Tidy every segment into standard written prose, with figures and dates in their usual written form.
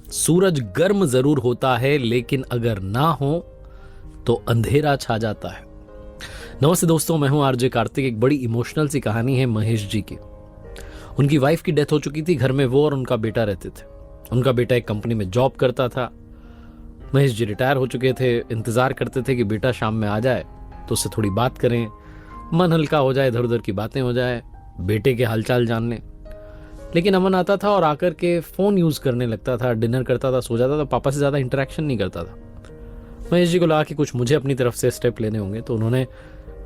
सूरज गर्म जरूर होता है, लेकिन अगर ना हो तो अंधेरा छा जाता है। नमस्ते दोस्तों, मैं हूं आरजे कार्तिक। एक बड़ी इमोशनल सी कहानी है महेश जी की। उनकी वाइफ की डेथ हो चुकी थी। घर में वो और उनका बेटा रहते थे। उनका बेटा एक कंपनी में जॉब करता था। महेश जी रिटायर हो चुके थे। इंतजार करते थे कि बेटा शाम में आ जाए तो उससे थोड़ी बात करें, मन हल्का हो जाए, इधर उधर की बातें हो जाए, बेटे के हालचाल जान लें। लेकिन अमन आता था और आकर के फ़ोन यूज़ करने लगता था, डिनर करता था, सो जाता था, पापा से ज़्यादा इंटरेक्शन नहीं करता था। महेश जी को लगा कि कुछ मुझे अपनी तरफ से स्टेप लेने होंगे, तो उन्होंने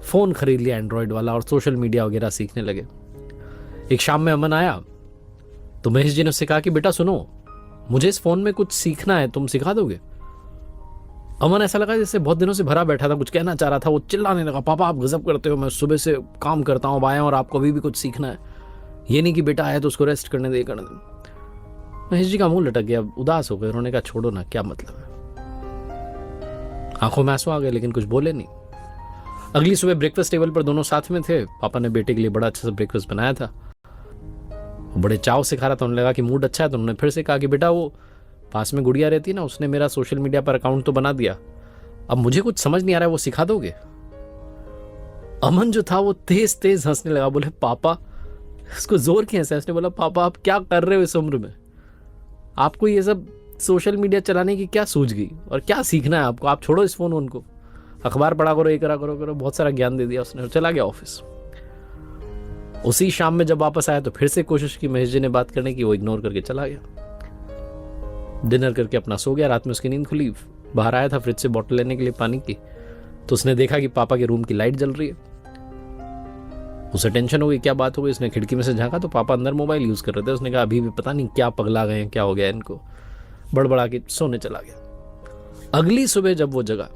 फ़ोन खरीद लिया एंड्रॉयड वाला और सोशल मीडिया वगैरह सीखने लगे। एक शाम में अमन आया तो महेश जी ने उससे कहा कि बेटा सुनो, मुझे इस फ़ोन में कुछ सीखना है, तुम सिखा दोगे? अमन ऐसा लगा जैसे बहुत दिनों से भरा बैठा था, कुछ कहना चाह रहा था। वो चिल्लाने लगा, पापा आप गजब करते हो, मैं सुबह से काम करता हूँ, आया और आपको अभी भी कुछ सीखना है। ये नहीं कि बेटा आया तो उसको रेस्ट करने दे, करने दे। महेश जी का मुंह लटक गया, उदास हो गए। उन्होंने कहा छोड़ो ना, क्या मतलब है। आंखों में आंसू आ गए, लेकिन कुछ बोले नहीं। अगली सुबह ब्रेकफास्ट टेबल पर दोनों साथ में थे। पापा ने बेटे के लिए बड़ा अच्छा सा ब्रेकफास्ट बनाया था। वो बड़े चाव से खा रहा था। उन्हें लगा कि मूड अच्छा है, तो उन्होंने फिर से कहा कि बेटा वो पास में गुड़िया रहती है ना, उसने मेरा सोशल मीडिया पर अकाउंट तो बना दिया, अब मुझे कुछ समझ नहीं आ रहा है, वो सिखा दोगे? अमन जो था वो तेज तेज हंसने लगा। बोले पापा, इसको जोर की हंसा। उसने बोला पापा आप क्या कर रहे हो इस उम्र में? आपको ये सब सोशल मीडिया चलाने की क्या सूझ गई और क्या सीखना है आपको? आप छोड़ो इस फोन उनको, अखबार पढ़ा करो, ये करा करो। बहुत सारा ज्ञान दे दिया उसने और चला गया ऑफिस। उसी शाम में जब वापस आया तो फिर से कोशिश की महेश जी ने बात करने की, वो इग्नोर करके चला गया। डिनर करके अपना सो गया। रात में उसकी नींद खुली। बाहर आया था फ्रिज से बोतल लेने के लिए पानी की, तो उसने देखा कि पापा के रूम की लाइट जल रही है। उसे टेंशन हो गई, क्या बात हो गई। उसने खिड़की में से झांका तो पापा अंदर मोबाइल यूज कर रहे थे। उसने कहा अभी भी पता नहीं क्या पगला गए हैं, क्या हो गया इनको। बड़बड़ा के सोने चला गया। अगली सुबह जब वो जगा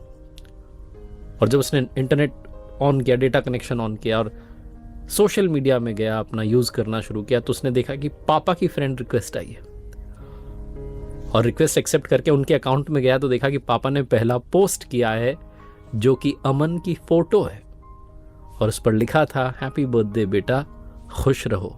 और जब उसने इंटरनेट ऑन किया, डेटा कनेक्शन ऑन किया और सोशल मीडिया में गया, अपना यूज करना शुरू किया, तो उसने देखा कि पापा की फ्रेंड रिक्वेस्ट आई है। और रिक्वेस्ट एक्सेप्ट करके उनके अकाउंट में गया तो देखा कि पापा ने पहला पोस्ट किया है जो कि अमन की फोटो है और उस पर लिखा था हैप्पी बर्थडे बेटा, खुश रहो।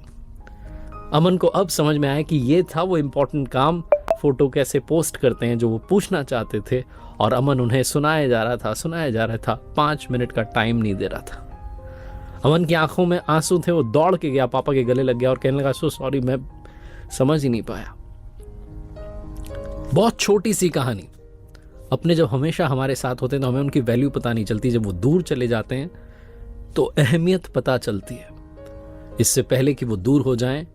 अमन को अब समझ में आया कि ये था वो इंपॉर्टेंट काम, फोटो कैसे पोस्ट करते हैं, जो वो पूछना चाहते थे। और अमन उन्हें सुनाया जा रहा था। 5 मिनट का टाइम नहीं दे रहा था। अमन की आंखों में आंसू थे। वो दौड़ के गया, पापा के गले लग गया और कहने लगा सो सॉरी, मैं समझ ही नहीं पाया। बहुत छोटी सी कहानी। अपने जब हमेशा हमारे साथ होते हैं तो हमें उनकी वैल्यू पता नहीं चलती। जब वो दूर चले जाते हैं तो अहमियत पता चलती है। इससे पहले कि वो दूर हो जाएं,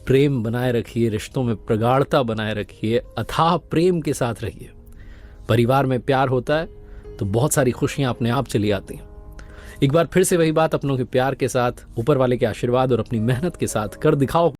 प्रेम बनाए रखिए, रिश्तों में प्रगाढ़ता बनाए रखिए, अथाह प्रेम के साथ रहिए। परिवार में प्यार होता है तो बहुत सारी खुशियां अपने आप चली आती हैं। एक बार फिर से वही बात, अपनों के प्यार के साथ, ऊपर वाले के आशीर्वाद और अपनी मेहनत के साथ कर दिखाओ।